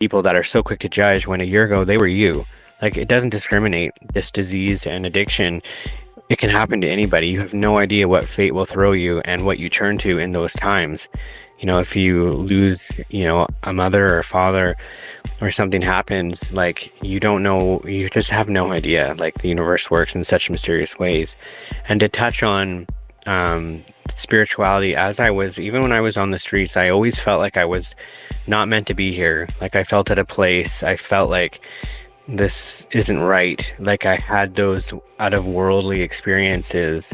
people that are so quick to judge when a year ago they were you. Like, it doesn't discriminate. This disease and addiction, it can happen to anybody. You have no idea what fate will throw you and what you turn to in those times. If you lose, a mother or a father, or something happens, like, you don't know, you just have no idea. Like, the universe works in such mysterious ways. And to touch on spirituality, even when I was on the streets, I always felt like I was not meant to be here. Like, I felt at a place, I felt like this isn't right. Like, I had those out of worldly experiences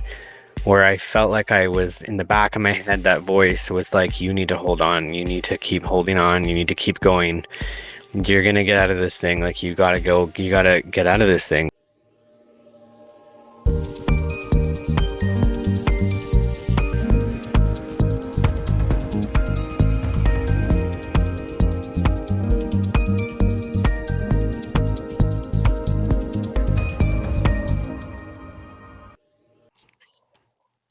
where I felt like I was in the back of my head, that voice was like, you need to hold on, you need to keep holding on, you need to keep going. You're gonna get out of this thing. Like, you gotta go, you gotta get out of this thing.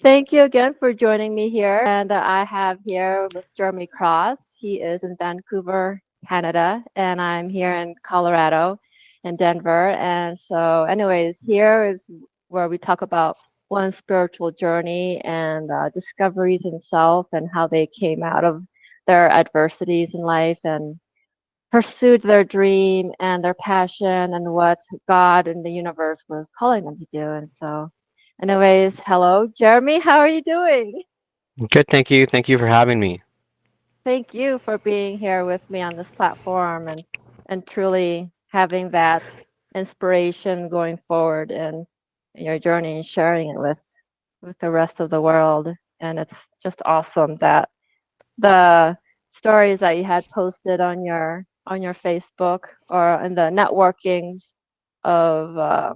Thank you again for joining me here. And I have here with Jeremy Cross. He is in Vancouver, Canada, and I'm here in Colorado, in Denver. And so, anyways, here is where we talk about one's spiritual journey and discoveries in self and how they came out of their adversities in life and pursued their dream and their passion and what God and the universe was calling them to do. And so, anyways, hello, Jeremy. How are you doing? Good, thank you. Thank you for having me. Thank you for being here with me on this platform and truly having that inspiration going forward in your journey and sharing it with the rest of the world. And it's just awesome that the stories that you had posted on your Facebook or in the networkings of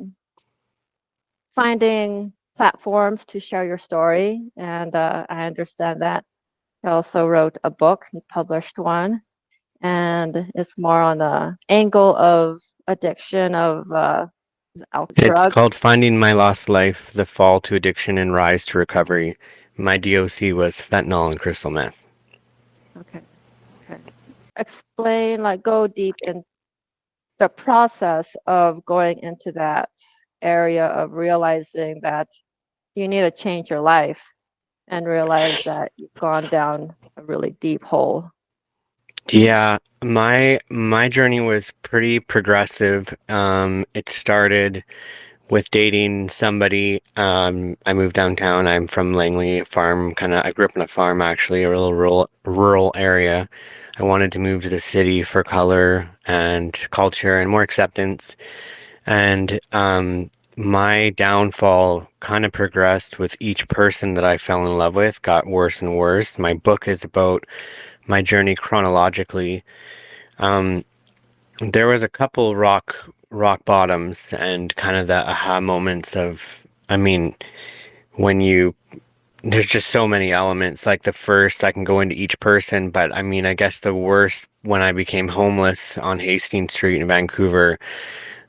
finding platforms to share your story. And I understand that he also wrote a book, he published one, and it's more on the angle of addiction of It's drugs. called Finding My Lost Life: The Fall to Addiction and Rise to Recovery. My DOC was fentanyl and crystal meth. Okay, okay. Explain, like, go deep in the process of going into that area of realizing that you need to change your life and realize that you've gone down a really deep hole. Yeah, my journey was pretty progressive. It started with dating somebody. I moved downtown. I'm from Langley, a farm kind of. I grew up on a farm, actually, a little rural area. I wanted to move to the city for color and culture and more acceptance. And my downfall kind of progressed with each person that I fell in love with, got worse and worse. My book is about my journey chronologically. Um, there was a couple rock bottoms and kind of the aha moments of, I mean, when you there's just so many elements. Like, the first, I can go into each person, but I mean, I guess the worst, when I became homeless on Hastings Street in Vancouver,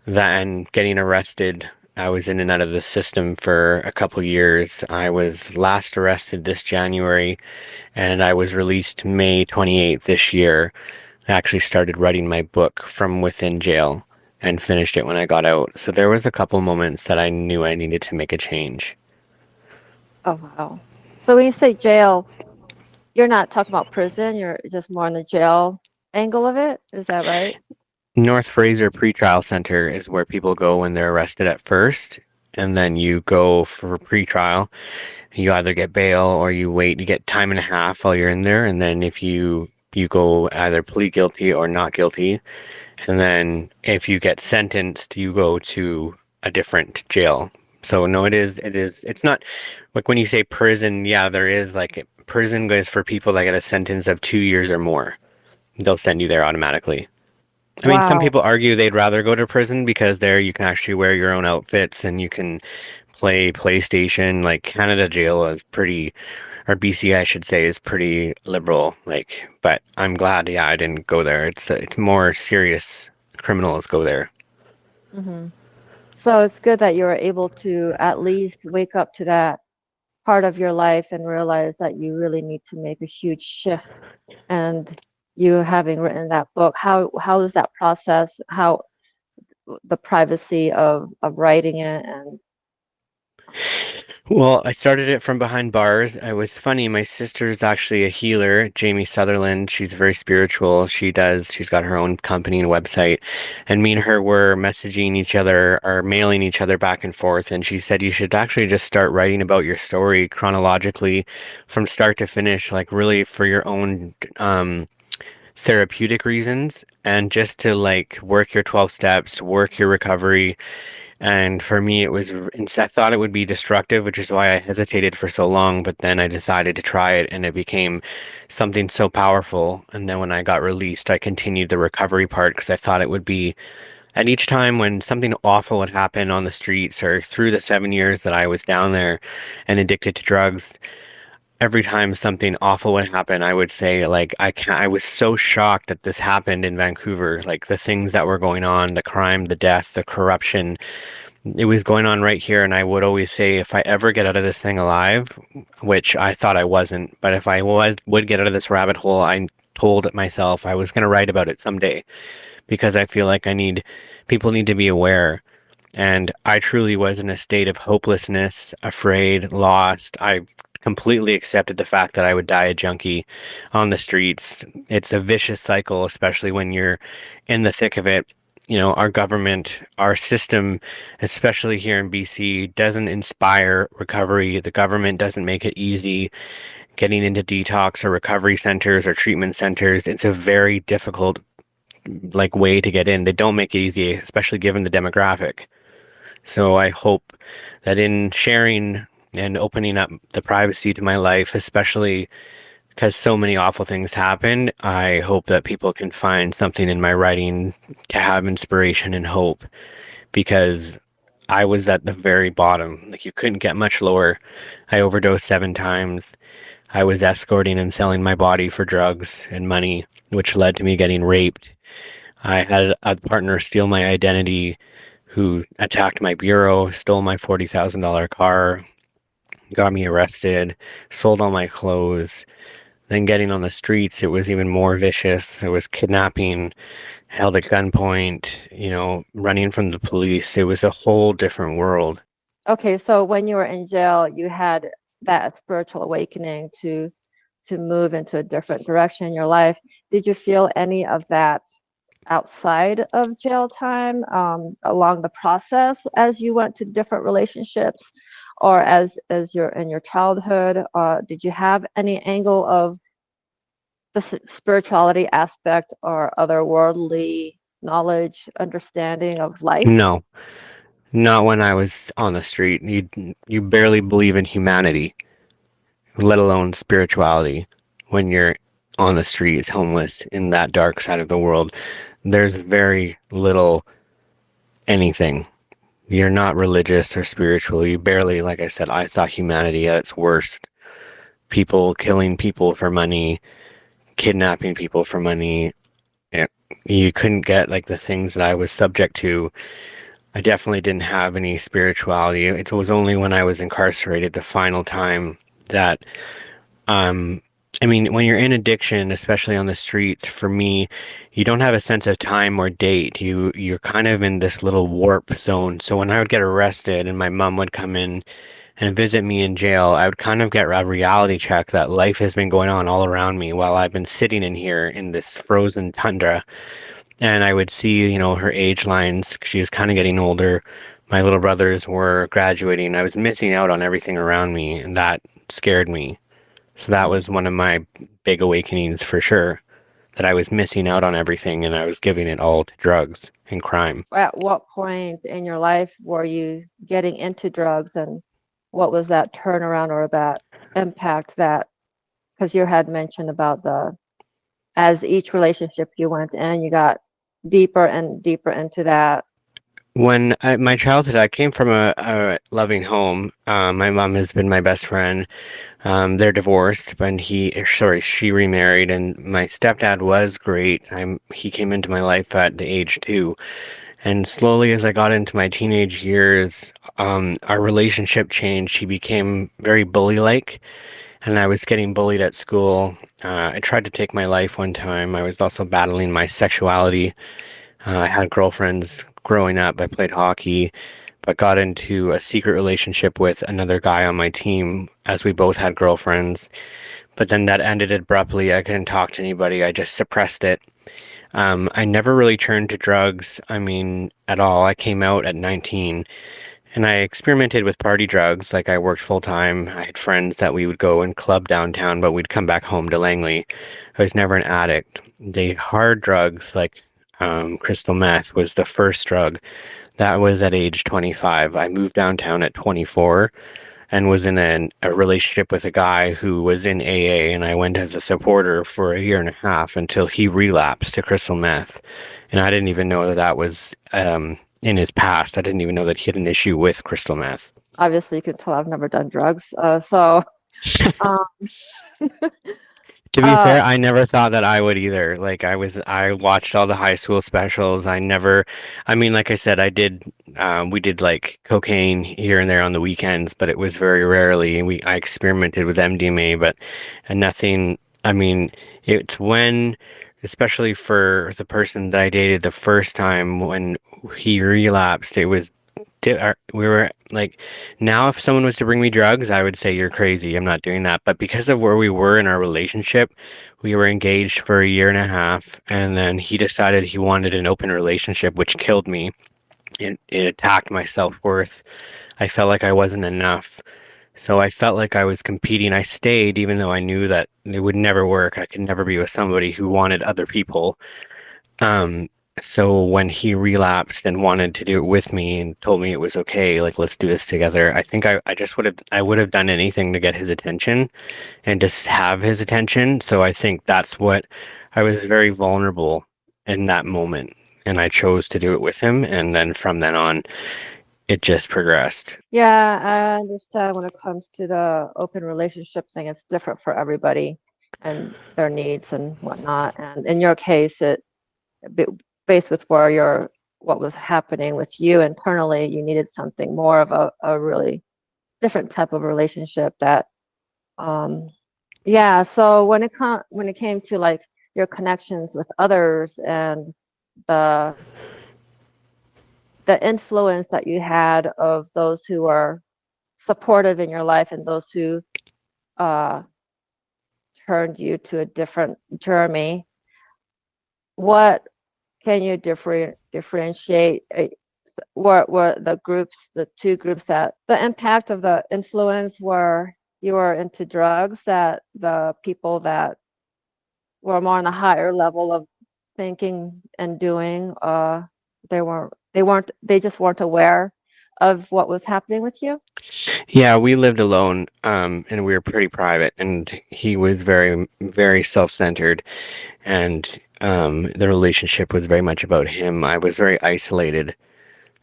that and getting arrested. I was in and out of the system for a couple years. I was last arrested this January, and I was released May 28th this year. I actually started writing my book from within jail and finished it when I got out. So there was a couple moments that I knew I needed to make a change. Oh, wow. So when you say jail, you're not talking about prison, you're just more on the jail angle of it. Is that right? North Fraser Pretrial Center is where people go when they're arrested at first, and then you go for pretrial. You either get bail or you wait. You get time and a half while you're in there, and then if you go either plea guilty or not guilty, and then if you get sentenced, you go to a different jail. So no, it's not like when you say prison. Yeah, there is, like, prison is for people that get a sentence of 2 years or more. They'll send you there automatically. I mean, some Wow. people argue they'd rather go to prison because there you can actually wear your own outfits and you can play PlayStation. Like, Canada jail is pretty, or BC, I should say, is pretty liberal. Like, but I'm glad, yeah, I didn't go there. It's more serious criminals go there. Hmm. So it's good that you were able to at least wake up to that part of your life and realize that you really need to make a huge shift and you having written that book, how is that process? How the privacy of writing it and Well, I started it from behind bars. It was funny. My sister's actually a healer, Jamie Sutherland. She's very spiritual. She's got her own company and website. And me and her were messaging each other or mailing each other back and forth. And she said, you should actually just start writing about your story chronologically from start to finish, like really for your own therapeutic reasons and just to like work your 12 steps, work your recovery. And for me, I thought it would be destructive, which is why I hesitated for so long. But then I decided to try it, and it became something so powerful. And then when I got released, I continued the recovery part because I thought it would be. And each time when something awful would happen on the streets or through the 7 years that I was down there and addicted to drugs, every time something awful would happen, I would say, like, I was so shocked that this happened in Vancouver. Like the things that were going on, the crime, the death, the corruption, it was going on right here, and I would always say if I ever get out of this thing alive, which I thought I wasn't, but if I would get out of this rabbit hole, I told myself I was going to write about it someday because I feel like people need to be aware. And I truly was in a state of hopelessness, afraid, lost. I completely accepted the fact that I would die a junkie on the streets. It's a vicious cycle, especially when you're in the thick of it. You know, our government, our system, especially here in BC, doesn't inspire recovery. The government doesn't make it easy getting into detox or recovery centers or treatment centers. It's a very difficult like way to get in. They don't make it easy, especially given the demographic. So I hope that in sharing and opening up the privacy to my life, especially because so many awful things happened, I hope that people can find something in my writing to have inspiration and hope because I was at the very bottom. Like you couldn't get much lower. I overdosed 7 times. I was escorting and selling my body for drugs and money, which led to me getting raped. I had a partner steal my identity who attacked my bureau, stole my $40,000 car, got me arrested, sold all my clothes. Then getting on the streets, it was even more vicious. It was kidnapping, held at gunpoint, running from the police. It was a whole different world. okay, so when you were in jail, you had that spiritual awakening to move into a different direction in your life. Did you feel any of that outside of jail time, along the process as you went to different relationships, or as you're in your childhood? Did you have any angle of the spirituality aspect or otherworldly knowledge, understanding of life? No, not when I was on the street. You barely believe in humanity, let alone spirituality, when you're on the streets, homeless, in that dark side of the world. There's very little anything. You're not religious or spiritual. You barely, like I said, I saw humanity at its worst. People killing people for money, kidnapping people for money. Yeah, you couldn't get like the things that I was subject to. I definitely didn't have any spirituality. It was only when I was incarcerated the final time that Um, I mean, when you're in addiction, especially on the streets, for me, you don't have a sense of time or date. You're kind of in this little warp zone. So when I would get arrested and my mom would come in and visit me in jail, I would kind of get a reality check that life has been going on all around me while I've been sitting in here in this frozen tundra. And I would see, her age lines. She was kind of getting older. My little brothers were graduating. I was missing out on everything around me, and that scared me. So that was one of my big awakenings for sure, that I was missing out on everything and I was giving it all to drugs and crime. At what point in your life were you getting into drugs, and what was that turnaround or that impact that, because you had mentioned about the, as each relationship you went in, you got deeper and deeper into that. My childhood, I came from a loving home. My mom has been my best friend. They're divorced, but she remarried, and my stepdad was great. He came into my life at the age 2. And slowly, as I got into my teenage years, our relationship changed. He became very bully-like. and I was getting bullied at school. I tried to take my life one time. I was also battling my sexuality. I had girlfriends growing up. I played hockey, but got into a secret relationship with another guy on my team as we both had girlfriends. But then that ended abruptly. I couldn't talk to anybody. I just suppressed it. I never really turned to drugs, I mean, at all. I came out at 19 and I experimented with party drugs. Like I worked full time. I had friends that we would go and club downtown, but we'd come back home to Langley. I was never an addict. The hard drugs, like crystal meth, was the first drug. That was at age 25. I moved downtown at 24 and was in a relationship with a guy who was in AA, and I went as a supporter for a year and a half until he relapsed to crystal meth. And I didn't even know that that was in his past. I didn't even know that he had an issue with crystal meth. Obviously, you can tell I've never done drugs. So, um, To be uh, fair, I never thought that I would either. Like I watched all the high school specials. I never, I mean, like I said, we did like cocaine here and there on the weekends, but it was very rarely. I experimented with MDMA, but and nothing. I mean, it's when, especially for the person that I dated the first time when he relapsed, it was we were like, now if someone was to bring me drugs, I would say you're crazy. I'm not doing that. But because of where we were in our relationship, we were engaged for a year and a half, and then he decided he wanted an open relationship, which killed me. It attacked my self-worth. I felt like I wasn't enough. So I felt like I was competing. I stayed even though I knew that it would never work. I could never be with somebody who wanted other people. Um, so when he relapsed and wanted to do it with me and told me it was okay, like let's do this together, I think I just would have done anything to get his attention and just have his attention. So I think that's what I was very vulnerable in that moment. And I chose to do it with him. And then from then on, it just progressed. yeah, I understand when it comes to the open relationship thing, it's different for everybody and their needs and whatnot. And in your case, b- based with what was happening with you internally, you needed something more of a really different type of relationship that, um, yeah. So when it came to like your connections with others and the the influence that you had of those who are supportive in your life and those who uh, turned you to a different journey, what can you differentiate? What were the two groups that the impact of the influence were you were into drugs, that the people that were more on the higher level of thinking and doing, they just weren't aware of what was happening with you? Yeah, we lived alone, and we were pretty private, and he was very, very self-centered, and the relationship was very much about him. I was very isolated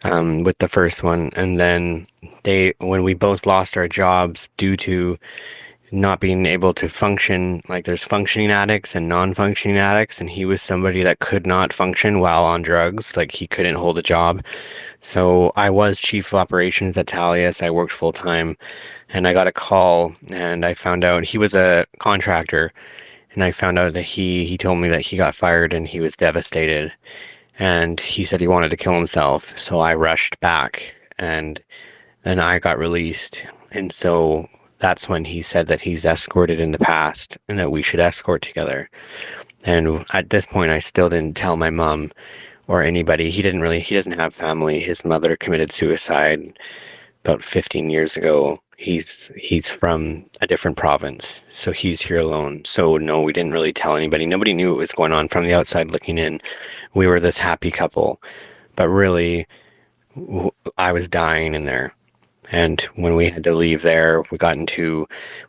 with the first one, and then when we both lost our jobs due to not being able to function, like there's functioning addicts and non-functioning addicts, and he was somebody that could not function while on drugs, like he couldn't hold a job. So I was chief of operations at Talius. I worked full time, and I got a call, and I found out he was a contractor, and I found out that he told me that he got fired and he was devastated, and he said he wanted to kill himself. So I rushed back, and then I got released, and so that's when he said that he's escorted in the past and that we should escort together. And at this point, I still didn't tell my mom or anybody. He doesn't have family. His mother committed suicide about 15 years ago. He's from a different province, so he's here alone. So no, we didn't really tell anybody. Nobody knew what was going on from the outside looking in. We were this happy couple, but really, I was dying in there. And when we had to leave there,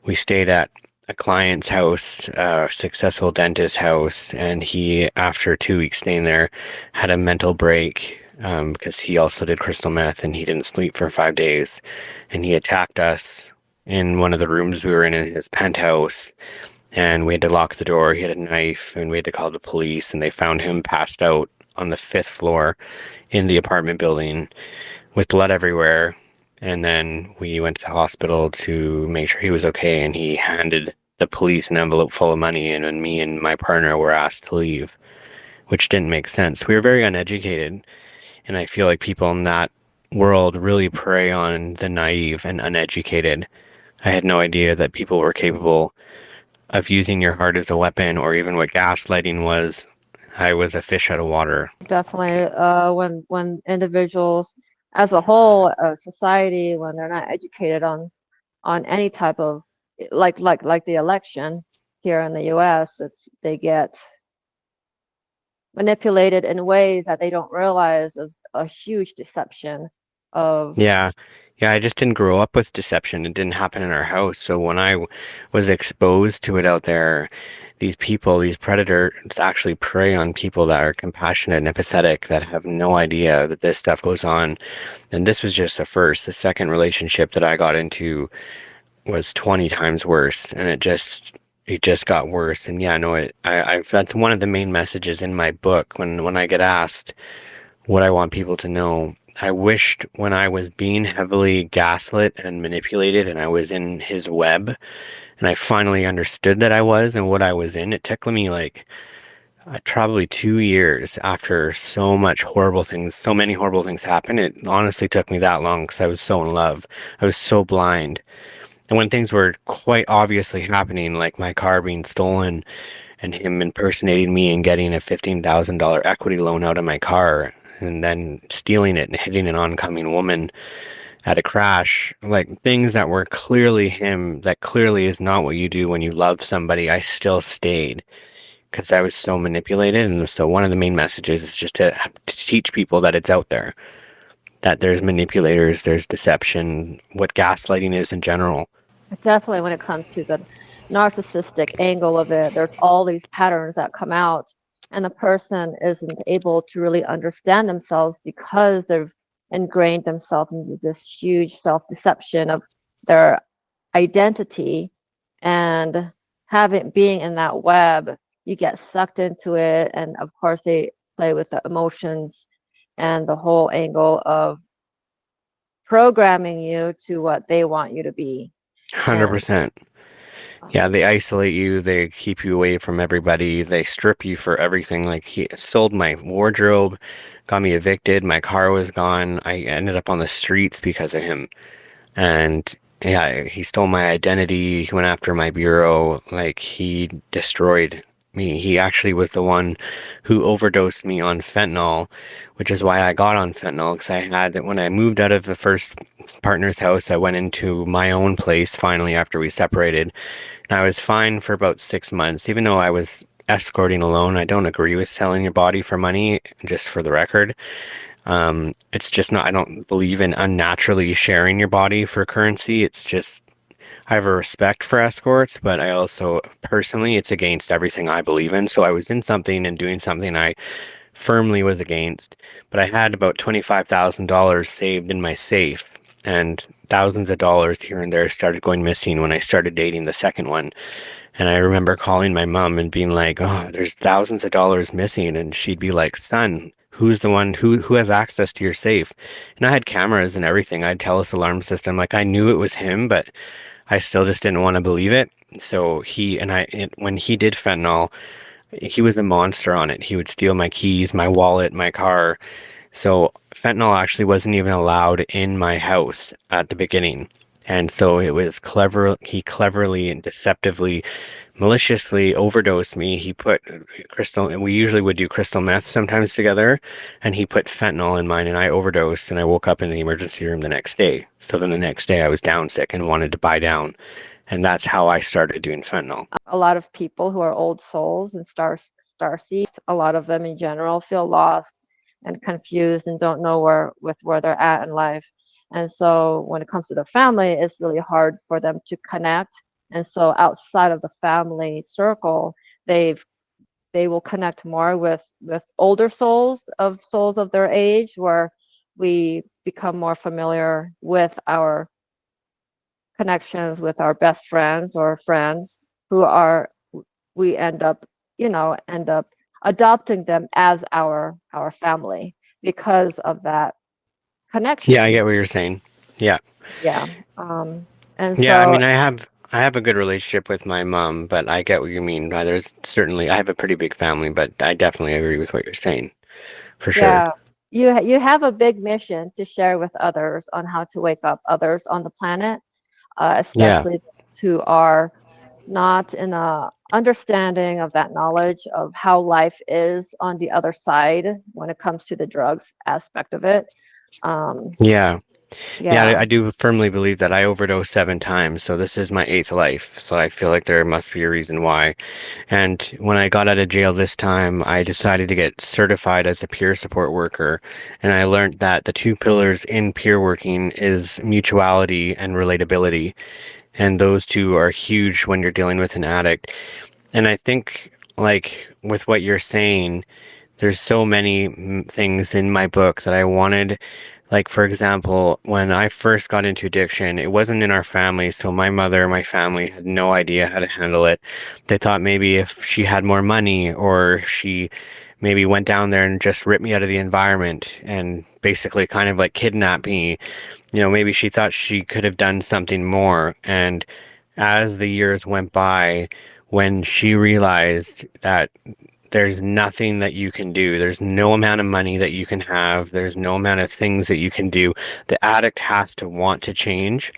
we stayed at a client's house, a successful dentist's house, and he, after 2 weeks staying there, had a mental break because he also did crystal meth and he didn't sleep for 5 days. And he attacked us in one of the rooms we were in his penthouse. And we had to lock the door. He had a knife, and we had to call the police. And they found him passed out on the fifth floor in the apartment building with blood everywhere. And then we went to the hospital to make sure he was okay, and he handed the police an envelope full of money, and then me and my partner were asked to leave, which didn't make sense. We were very uneducated, and I feel like people in that world really prey on the naive and uneducated. I had no idea that people were capable of using your heart as a weapon, or even what gaslighting was. I was a fish out of water. Definitely, when individuals as a whole, society, when they're not educated on any type of like the election here in the US, it's they get manipulated in ways that they don't realize of a huge deception of Yeah. Yeah, I just didn't grow up with deception. It didn't happen in our house. So when was exposed to it out there, these people, these predators actually prey on people that are compassionate and empathetic that have no idea that this stuff goes on. And this was just the first. The second relationship that I got into was 20 times worse, and it just got worse. And yeah, no, that's one of the main messages in my book when I get asked what I want people to know. I wished when I was being heavily gaslit and manipulated and I was in his web and I finally understood that I was and what I was in, it took me like probably 2 years after so many horrible things happened. It honestly took me that long because I was so in love. I was so blind. And when things were quite obviously happening, like my car being stolen and him impersonating me and getting a $15,000 equity loan out of my car and then stealing it and hitting an oncoming woman at a crash, like things that were clearly him, that clearly is not what you do when you love somebody, I still stayed because I was so manipulated. And so one of the main messages is just to teach people that it's out there, that there's manipulators, there's deception, what gaslighting is in general. definitely when it comes to the narcissistic angle of it, there's all these patterns that come out, and the person isn't able to really understand themselves because they've ingrained themselves into this huge self-deception of their identity, and having being in that web, you get sucked into it, and of course they play with the emotions and the whole angle of programming you to what they want you to be. And 100%. Yeah, they isolate you, they keep you away from everybody, they strip you for everything. Like he sold my wardrobe, got me evicted, my car was gone. I ended up on the streets because of him. And yeah, he stole my identity, he went after my bureau, like he destroyed me. He actually was the one who overdosed me on fentanyl, which is why I got on fentanyl because when I moved out of the first partner's house, I went into my own place finally after we separated. And I was fine for about 6 months, even though I was escorting alone. I don't agree with selling your body for money, just for the record. It's just not, I don't believe in unnaturally sharing your body for currency. It's just, I have a respect for escorts, but I also personally, it's against everything I believe in. So I was in something and doing something I firmly was against, but I had about $25,000 saved in my safe. And thousands of dollars here and there started going missing when I started dating the second one. And I remember calling my mom and being like, "Oh, there's thousands of dollars missing." And she'd be like, "Son, who's the one who has access to your safe?" And I had cameras and everything. I had Telus alarm system. Like I knew it was him, but I still just didn't want to believe it. So when he did fentanyl, he was a monster on it. He would steal my keys, my wallet, my car. So fentanyl actually wasn't even allowed in my house at the beginning. And so it was clever. He cleverly and deceptively, maliciously overdosed me. He put crystal, and we usually would do crystal meth sometimes together, and he put fentanyl in mine, and I overdosed, and I woke up in the emergency room the next day. So then the next day I was down sick and wanted to buy down, and that's how I started doing fentanyl. a lot of people who are old souls and star seeds, a lot of them in general feel lost and confused and don't know where they're at in life. And so when it comes to the family, it's really hard for them to connect. And so outside of the family circle, they've they will connect more with older souls of their age, where we become more familiar with our connections with our best friends or friends who are we end up adopting them as our family because of that Yeah, I connection. get what you're saying. Yeah. Yeah. Um, and Yeah, I so, mean, I have a good relationship with my mom, but I get what you mean. There's certainly I have a pretty big family, but I definitely agree with what you're saying, for sure. yeah, you have a big mission to share with others on how to wake up others on the planet, Yeah. especially those who are not in a understanding of that knowledge of how life is on the other side when it comes to the drugs aspect of it. Um, Yeah. Yeah, I yeah, do firmly believe that I overdosed 7 times, so this is my eighth life. So I feel like there must be a reason why. And when I got out of jail this time, I decided to get certified as a peer support worker. And I learned that the two pillars in peer working is mutuality and relatability. And those two are huge when you're dealing with an addict. And I think, like, with what you're saying, there's so many things in my book that I wanted. Like, for example, when I first got into addiction, it wasn't in our family, so my mother, my family had no idea how to handle it. They thought maybe if she had more money or she maybe went down there and just ripped me out of the environment and basically kind of like kidnapped me, maybe she thought she could have done something more. And as the years went by, when she realized that there's nothing that you can do. There's no amount of money that you can have. There's no amount of things that you can do. The addict has to want to change.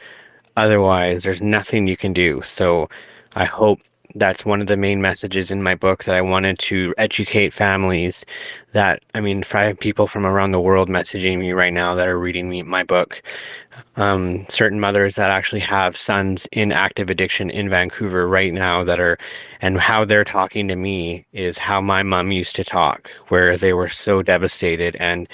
Otherwise, there's nothing you can do. So I hope that's one of the main messages in my book that I wanted to educate families that, I mean, if I have people from around the world messaging me right now that are reading my book, certain mothers that actually have sons in active addiction in Vancouver right now that are, and how they're talking to me is how my mom used to talk, where they were so devastated and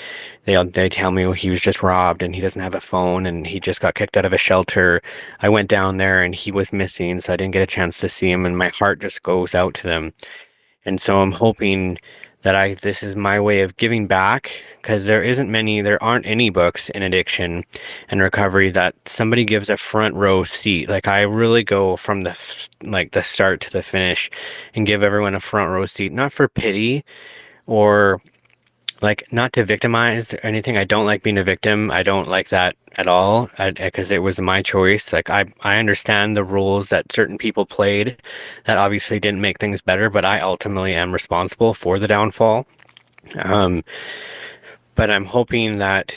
they tell me, well, he was just robbed and he doesn't have a phone and he just got kicked out of a shelter. I went down there and he was missing, so I didn't get a chance to see him, and my heart just goes out to them. And so I'm hoping that this is my way of giving back, because there aren't any books in addiction and recovery that somebody gives a front row seat. Like, I really go from like the start to the finish and give everyone a front row seat, not for pity or like not to victimize or anything. I don't like being a victim. I don't like that at all, because it was my choice. Like, I understand the rules that certain people played that obviously didn't make things better, but I ultimately am responsible for the downfall. Um, but I'm hoping that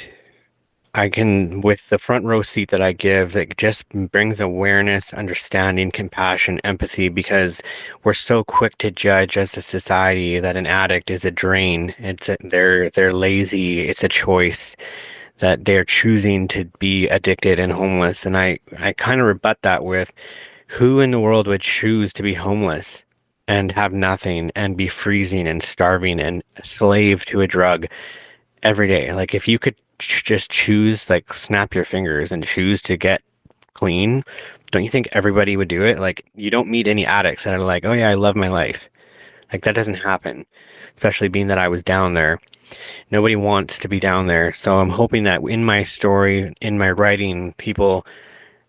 I can, with the front row seat that I give, it just brings awareness, understanding, compassion, empathy, because we're so quick to judge as a society that an addict is a drain. They're lazy. It's a choice that they're choosing to be addicted and homeless. And I kind of rebut that with, who in the world would choose to be homeless and have nothing and be freezing and starving and a slave to a drug every day? Like, if you could just choose, like, snap your fingers and choose to get clean, don't you think everybody would do it? Like, you don't meet any addicts that are like, oh yeah, I love my life. Like, that doesn't happen, especially being that I was down there. Nobody wants to be down there. So I'm hoping that in my story, in my writing, people,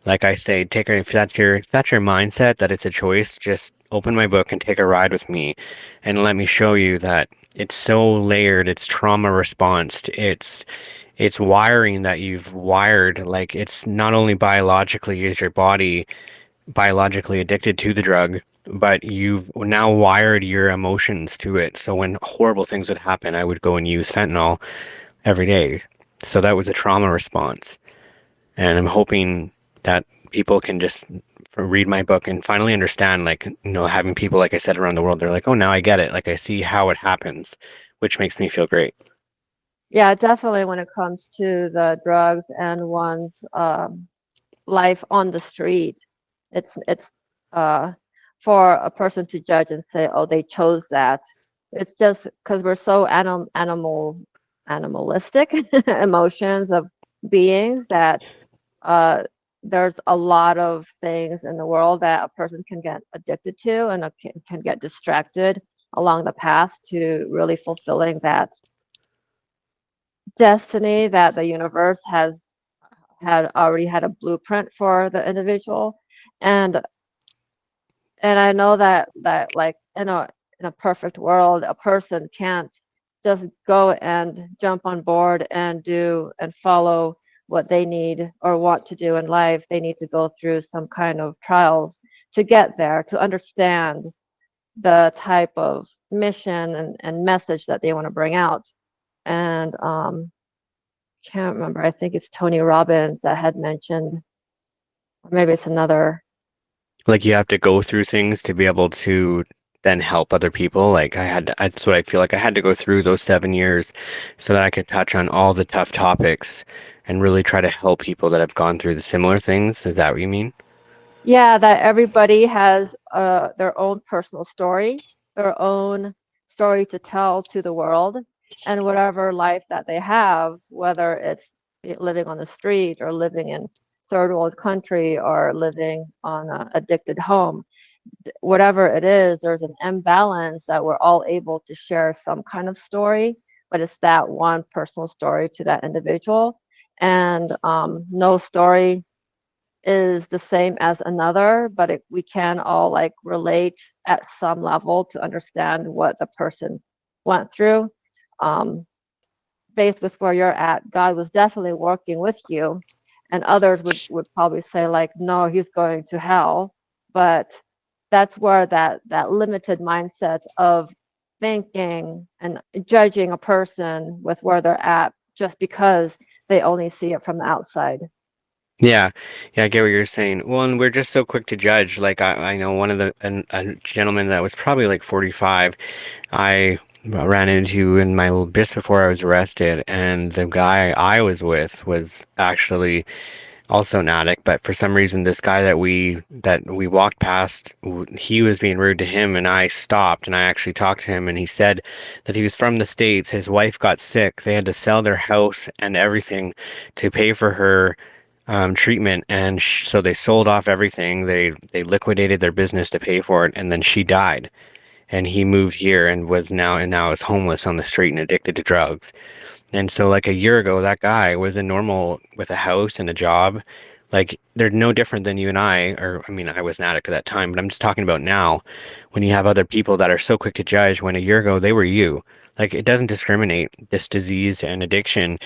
like I say, if that's your mindset, that it's a choice, just open my book and take a ride with me and let me show you that it's so layered. It's trauma response. It's wiring that you've wired. Like, it's not only biologically is your body biologically addicted to the drug, but you've now wired your emotions to it. So when horrible things would happen, I would go and use fentanyl every day. So that was a trauma response. And I'm hoping that people can just read my book and finally understand, like, having people, like I said, around the world, they're like, oh, now I get it. Like, I see how it happens, which makes me feel great. yeah, definitely when it comes to the drugs and one's life on the street, it's uh, for a person to judge and say, oh, they chose that. It's just because we're so animalistic emotions of beings that uh, there's a lot of things in the world that a person can get addicted to and can get distracted along the path to really fulfilling that destiny that the universe has had already had a blueprint for the individual. and and I know that like in a perfect world a person can't just go and jump on board and do and follow what they need or want to do in life, they need to go through some kind of trials to get there, to understand the type of mission and message that they want to bring out. And can't remember, I think it's Tony Robbins that had mentioned, or maybe it's another. Like you have to go through things to be able to then help other people. Like that's what I feel like I had to go through those 7 years so that I could touch on all the tough topics and really try to help people that have gone through the similar things. Is that what you mean? Yeah, that everybody has their own personal story, their own story to tell to the world, and whatever life that they have, whether it's living on the street or living in third world country or living on a addicted home, whatever it is, there's an imbalance that we're all able to share some kind of story, but it's that one personal story to that individual, and no story is the same as another, but we can all like relate at some level to understand what the person went through. Um, Based with where you're at, God was definitely working with you, and others would probably say like, no, he's going to hell. But that's where that limited mindset of thinking and judging a person with where they're at just because they only see it from the outside. Yeah, yeah, I get what you're saying. Well, and we're just so quick to judge. Like I know one of a gentleman that was probably like 45, I ran into in my just before I was arrested, and the guy I was with was actually also an addict, but for some reason this guy that we walked past, he was being rude to him, and I stopped and I actually talked to him, and he said that he was from the States. His wife got sick. They had to sell their house and everything to pay for her treatment, and so they sold off everything. They liquidated their business to pay for it, and then she died. And he moved here and now is homeless on the street and addicted to drugs. And so like a year ago, that guy was a normal with a house and a job. Like they're no different than you and I, or I mean, I was an addict at that time, but I'm just talking about now when you have other people that are so quick to judge when a year ago they were you. Like it doesn't discriminate. This disease and addiction,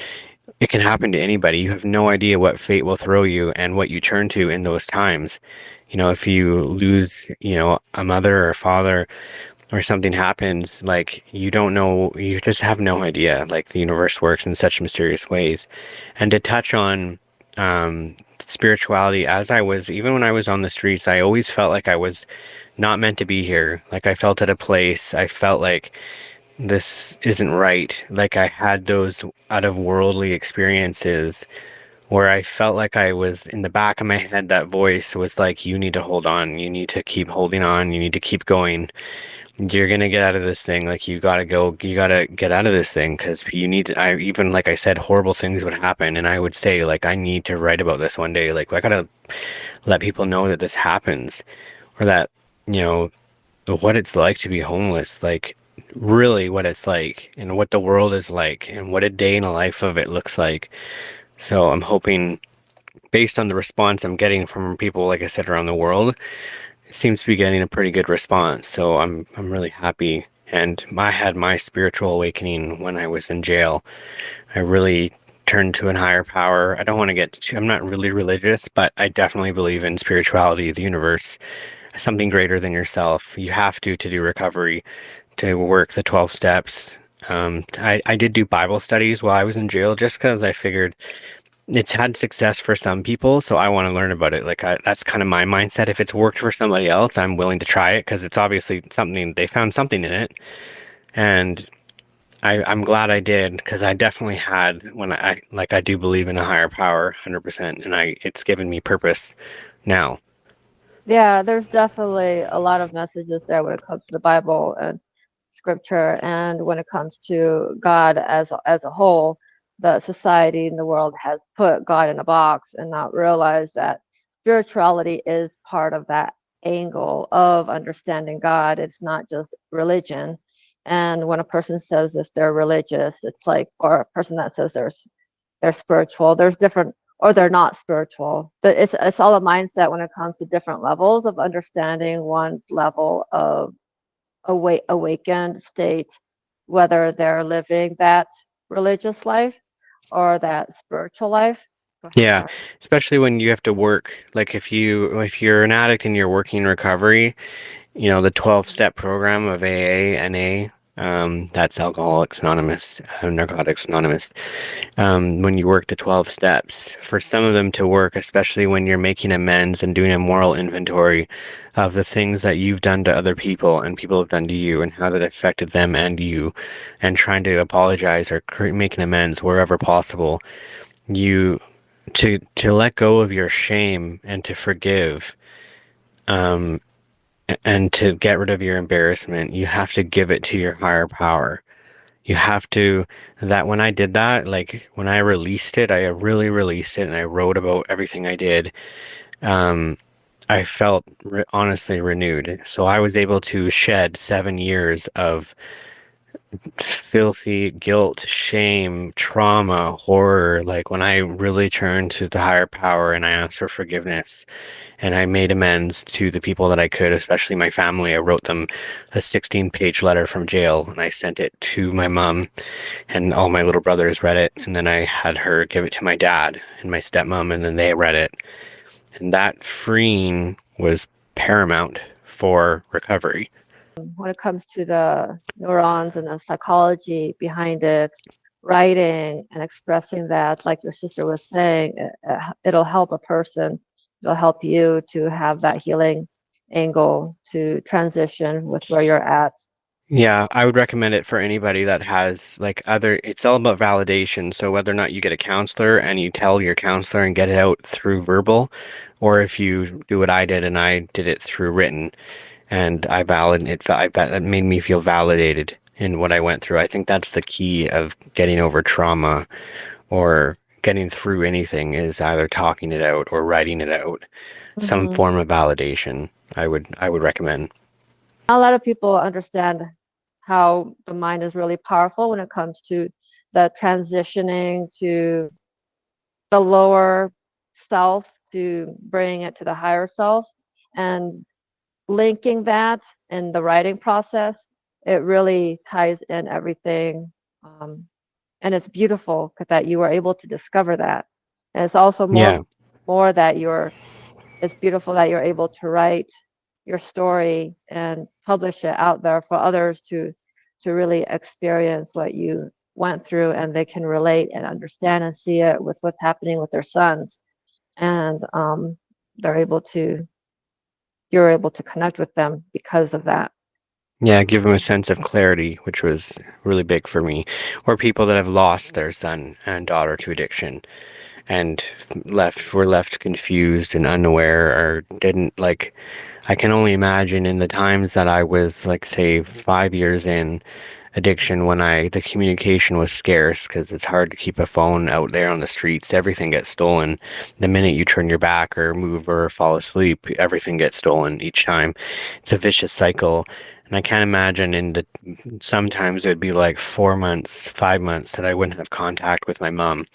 it can happen to anybody. You have no idea what fate will throw you and what you turn to in those times. If you lose, a mother or a father or something happens, like you don't know, you just have no idea. Like the universe works in such mysterious ways. And to touch on spirituality, even when I was on the streets, I always felt like I was not meant to be here. Like I felt at a place, I felt like this isn't right. Like I had those out of worldly experiences where I felt like I was in the back of my head, that voice was like, you need to hold on, you need to keep holding on, you need to keep going, you're gonna get out of this thing. Like you gotta go, you gotta get out of this thing because you need to. I even like I said, horrible things would happen, and I would say like I need to write about this one day. Like I gotta let people know that this happens, or that you know what it's like to be homeless. Like really what it's like, and what the world is like, and what a day in the life of it looks like. So I'm hoping, based on the response I'm getting from people, like I said, around the world, seems to be getting a pretty good response. So I'm really happy. And I had my spiritual awakening when I was in jail. I really turned to a higher power. I don't want to get too, I'm not really religious, but I definitely believe in spirituality, the universe, something greater than yourself. You have to do recovery, to work the 12 steps. I did do Bible studies while I was in jail just because I figured it's had success for some people, so I want to learn about it. Like that's kind of my mindset. If it's worked for somebody else, I'm willing to try it because it's obviously something they found something in it, and I'm glad I did because I definitely had when I do believe in a higher power, 100%, and it's given me purpose now. Yeah, there's definitely a lot of messages there when it comes to the Bible and scripture, and when it comes to God as a whole. The society in the world has put God in a box and not realized that spirituality is part of that angle of understanding God. It's not just religion. And when a person says if they're religious, it's like, or a person that says they're spiritual. There's different, or they're not spiritual. But it's all a mindset when it comes to different levels of understanding one's level of awakened state, whether they're living that religious life or that spiritual life. Go ahead. Yeah, Sorry. especially when you have to work. Like if you're an addict and you're working recovery, the 12-step program of AA, NA, that's Alcoholics Anonymous, Narcotics Anonymous. When you work the 12 steps, for some of them to work, especially when you're making amends and doing a moral inventory of the things that you've done to other people and people have done to you and how that affected them and you, and trying to apologize or make an amends wherever possible, you to let go of your shame and to forgive, um, and to get rid of your embarrassment, you have to give it to your higher power. You have to, that when I did that, like when I released it, I really released it and I wrote about everything I did. Um, I felt honestly renewed. So I was able to shed 7 years of filthy guilt, shame, trauma, horror. Like when I really turned to the higher power and I asked for forgiveness and I made amends to the people that I could, especially my family. I wrote them a 16-page letter from jail and I sent it to my mom, and all my little brothers read it, and then I had her give it to my dad and my stepmom, and then they read it. And that freeing was paramount for recovery. When it comes to the neurons and the psychology behind it, writing and expressing that, like your sister was saying, it'll help a person. It'll help you to have that healing angle to transition with where you're at. Yeah, I would recommend it for anybody that has like other, it's all about validation. So whether or not you get a counselor and you tell your counselor and get it out through verbal, or if you do what I did and I did it through written, and that made me feel validated in what I went through. I think that's the key of getting over trauma or getting through anything, is either talking it out or writing it out. Some Hmm. form of validation. I would recommend. A lot of people understand how the mind is really powerful when it comes to the transitioning to the lower self to bring it to the higher self, and linking that in the writing process, it really ties in everything. Um, and it's beautiful that you were able to discover that. And it's also Yeah. more that it's beautiful that you're able to write your story and publish it out there for others to really experience what you went through, and they can relate and understand and see it with what's happening with their sons, and they're able to you're able to connect with them because of that. Yeah, give them a sense of clarity, which was really big for me. Or people that have lost their son and daughter to addiction and were left confused and unaware, or didn't like. I can only imagine in the times that I was like, say, 5 years in addiction, when the communication was scarce because it's hard to keep a phone out there on the streets. Everything gets stolen. The minute you turn your back or move or fall asleep, everything gets stolen each time. It's a vicious cycle. And I can't imagine sometimes it would be like 4 months, 5 months that I wouldn't have contact with my mom.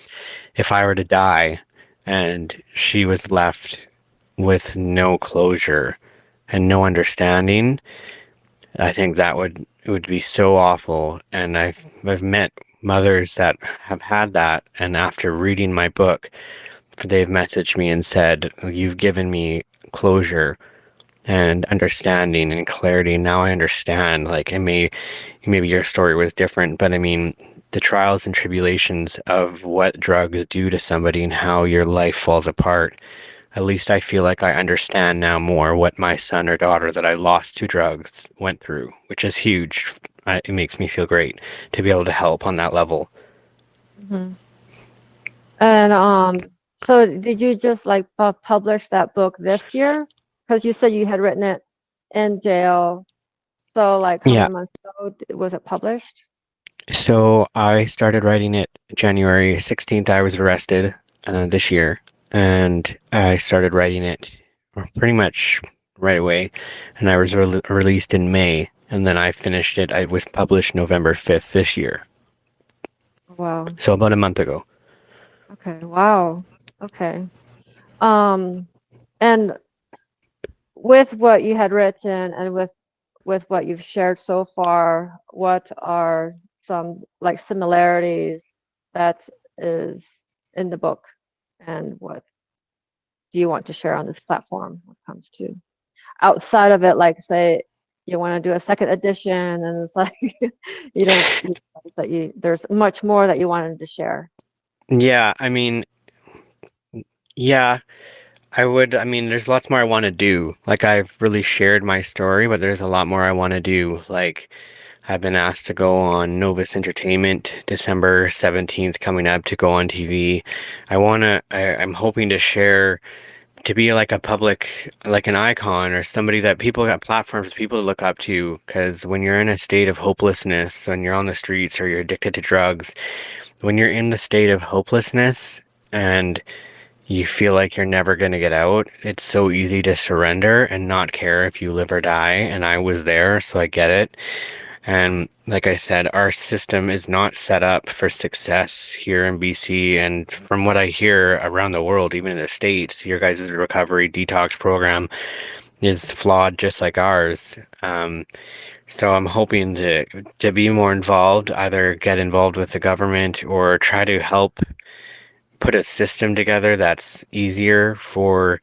If I were to die and she was left with no closure and no understanding, I think that would be so awful. And I've met mothers that have had that, and after reading my book, they've messaged me and said, "You've given me closure and understanding and clarity. Now I understand." Like, maybe your story was different, but I mean, the trials and tribulations of what drugs do to somebody and how your life falls apart. At least I feel like I understand now more what my son or daughter that I lost to drugs went through, which is huge. It makes me feel great to be able to help on that level. Hmm. And so did you just like publish that book this year? Because you said you had written it in jail. So like how Yeah. many months ago was it published? So I started writing it January 16th. I was arrested this year, and I started writing it pretty much right away, and I was released in May, and then I finished it. I was published November 5th this year, Wow. so about a month ago. Okay. Wow. Okay. Um, and with what you had written and with what you've shared so far, what are some like similarities that is in the book And what do you want to share on this platform when it comes to outside of it, like say you want to do a second edition and it's like there's much more that you wanted to share. Yeah, I mean, yeah, I mean, there's lots more I want to do. Like, I've really shared my story, but there's a lot more I want to do. Like, I've been asked to go on Novus Entertainment December 17th coming up to go on TV. I'm hoping to share, to be like a public, like an icon or somebody that people got platforms, people to look up to. Because when you're in a state of hopelessness, when you're on the streets or you're addicted to drugs, when you're in the state of hopelessness, and you feel like you're never going to get out, it's so easy to surrender and not care if you live or die. And I was there, so I get it. And like I said, our system is not set up for success here in BC. And from what I hear around the world, even in the States, your guys' recovery detox program is flawed just like ours. So I'm hoping to be more involved, either get involved with the government or try to help put a system together that's easier for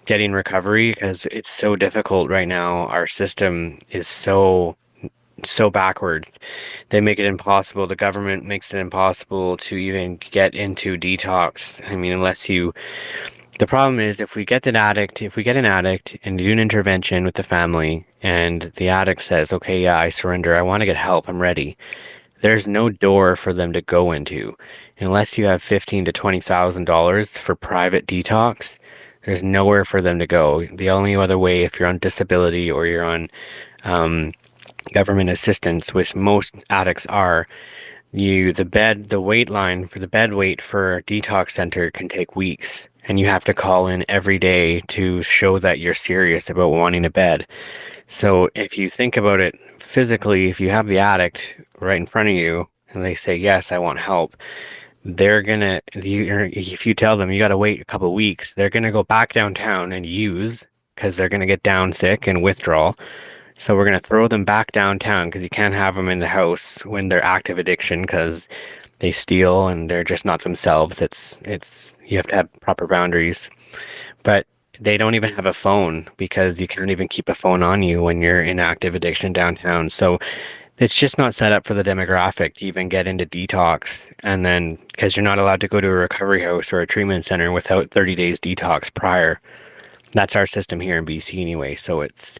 getting recovery, because it's so difficult right now. Our system is so backwards. They make it impossible. The government makes it impossible to even get into detox. I mean, the problem is, if we get an addict and do an intervention with the family and the addict says, okay, yeah, I surrender, I want to get help, I'm ready. There's no door for them to go into unless you have $15,000 to $20,000 for private detox. There's nowhere for them to go. The only other way, if you're on disability or you're on um, government assistance, which most addicts are, the wait line for the bed wait for a detox center can take weeks, and you have to call in every day to show that you're serious about wanting a bed. So if you think about it physically, if you have the addict right in front of you and they say, yes, I want help, if you tell them you got to wait a couple of weeks, they're gonna go back downtown and use, because they're gonna get down sick and withdrawal. So we're gonna throw them back downtown, because you can't have them in the house when they're active addiction, because they steal and they're just not themselves. You have to have proper boundaries. But they don't even have a phone, because you can't even keep a phone on you when you're in active addiction downtown. So it's just not set up for the demographic to even get into detox. And then, because you're not allowed to go to a recovery house or a treatment center without 30 days detox prior. That's our system here in BC anyway. So it's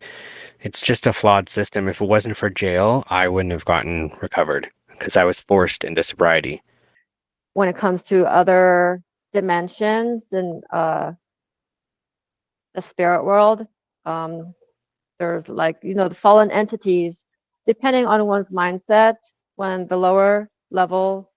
just a flawed system. If it wasn't for jail, I wouldn't have gotten recovered, because I was forced into sobriety. When it comes to other dimensions and the spirit world, um, there's like the fallen entities, depending on one's mindset. When the lower level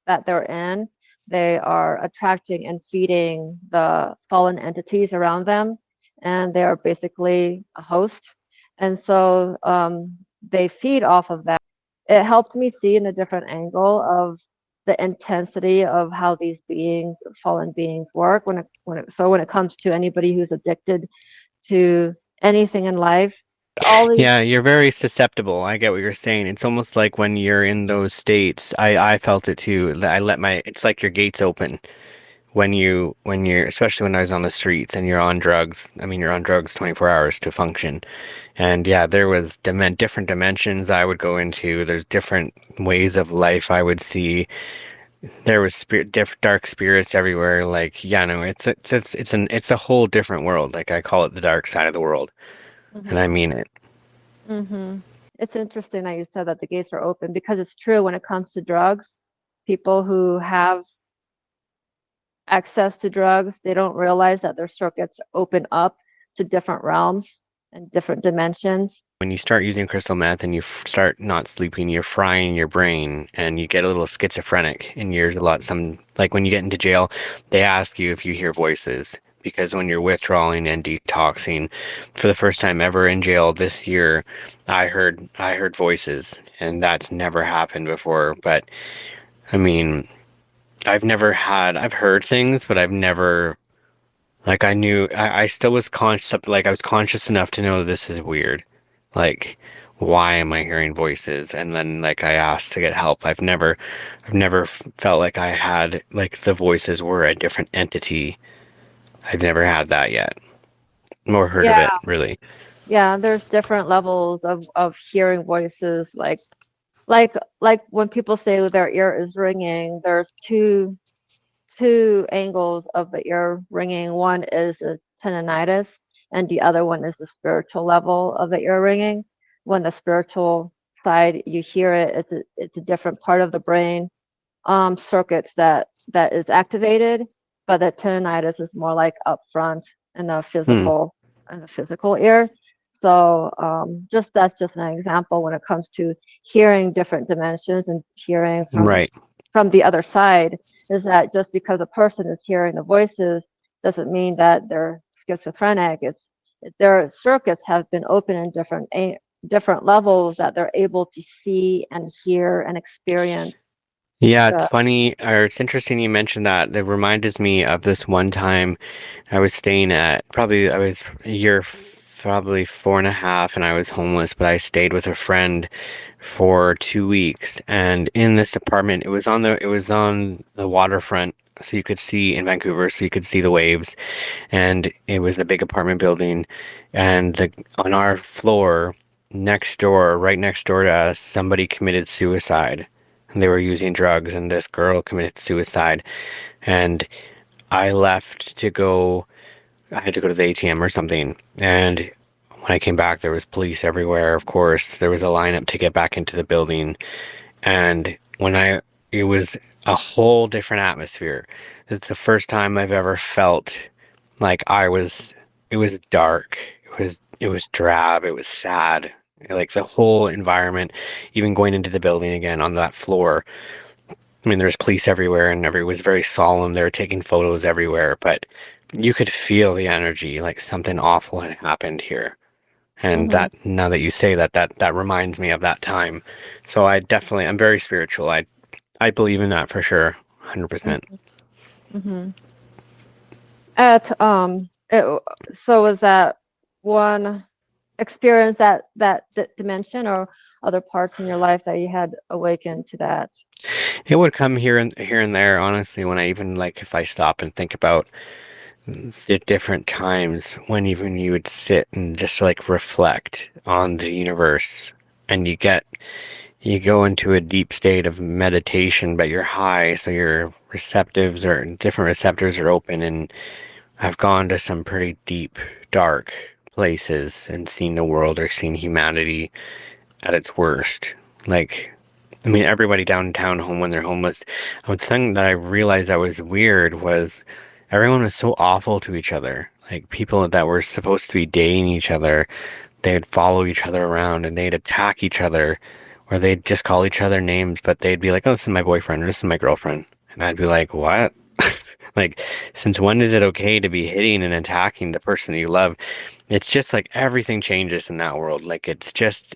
that they're in, they are attracting and feeding the fallen entities around them, and they are basically a host. And so they feed off of that. It helped me see in a different angle of the intensity of how these beings, fallen beings, work. When it comes to anybody who's addicted to anything in life, all these. Yeah, you're very susceptible. I get what you're saying. It's almost like when you're in those states. I felt it too. It's like your gates open when you're, especially when I was on the streets and you're on drugs. I mean, you're on drugs 24 hours to function. And yeah, there was different dimensions I would go into. There's different ways of life I would see. There was dark spirits everywhere. Like, yeah, no, it's a whole different world. Like, I call it the dark side of the world, and I Mhm, mean it. mhm. It's interesting that you said that the gates are open because it's true when it comes to drugs. People who have access to drugs, they don't realize that their circuits open up to different realms and different dimensions. When you start using crystal meth and you start not sleeping, you're frying your brain and you get a little schizophrenic. And you're a lot some like when you get into jail, they ask you if you hear voices, because when you're withdrawing and detoxing, for the first time ever in jail this year, I heard voices, and that's never happened before. But I mean, I've heard things, but I've never, like, I still was conscious, like I was conscious enough to know this is weird. Like, why am I hearing voices? And then like I asked to get help. I've never felt like I had like the voices were a different entity. I've never had that yet, nor heard of Yeah, it really. yeah, there's different levels of hearing voices like when people say their ear is ringing, there's two angles of the ear ringing. One is the tinnitus, and the other one is the spiritual level of the ear ringing. When the spiritual side, you hear it, it's a different part of the brain circuits that is activated, but the tendonitis is more like upfront in Hmm. the physical ear. So just that's just an example when it comes to hearing different dimensions and hearing Right. from the other side, is that just because a person is hearing the voices doesn't mean that they're schizophrenic. It's their circuits have been open in different levels that they're able to see and hear and experience Yeah, it's the. funny, or it's interesting you mentioned that. That reminds me of this one time I was staying at, probably I was a year, probably 4.5, and I was homeless, but I stayed with a friend for 2 weeks. And in this apartment, it was on the waterfront, so you could see in Vancouver, so you could see the waves. And it was a big apartment building, and on our floor, next door, right next door to us, somebody committed suicide. And they were using drugs, and this girl committed suicide. And I left to go. I had to go to the ATM or something. And when I came back, there was police everywhere. Of course, there was a lineup to get back into the building. And it was a whole different atmosphere. It's the first time I've ever felt like it was dark. It was drab. It was sad. Like the whole environment, even going into the building again on that floor. I mean, there's police everywhere and it was very solemn. They were taking photos everywhere, but you could feel the energy, like something awful had happened here. And Mhm, that, now that you say that, that reminds me of that time. So I'm very spiritual. I believe in that for sure. 100%. mhm, mhm. At so was that one experience that dimension or other parts in your life that you had awakened to that? It would come here and there, honestly, when I even like if I stop and think about the different times when even you would sit and just like reflect on the universe, and you go into a deep state of meditation, but you're high, so your receptives or different receptors are open. And I've gone to some pretty deep, dark places and seen the world or seen humanity at its worst. Like, I mean, everybody downtown home when they're homeless. One thing that I realized that was weird was everyone was so awful to each other. Like people that were supposed to be dating each other, they'd follow each other around and they'd attack each other, or they'd just call each other names, but they'd be like, "Oh, this is my boyfriend," or "This is my girlfriend," and I'd be like, "What?" Like, since when is it okay to be hitting and attacking the person you love? It's just like everything changes in that world. Like it's just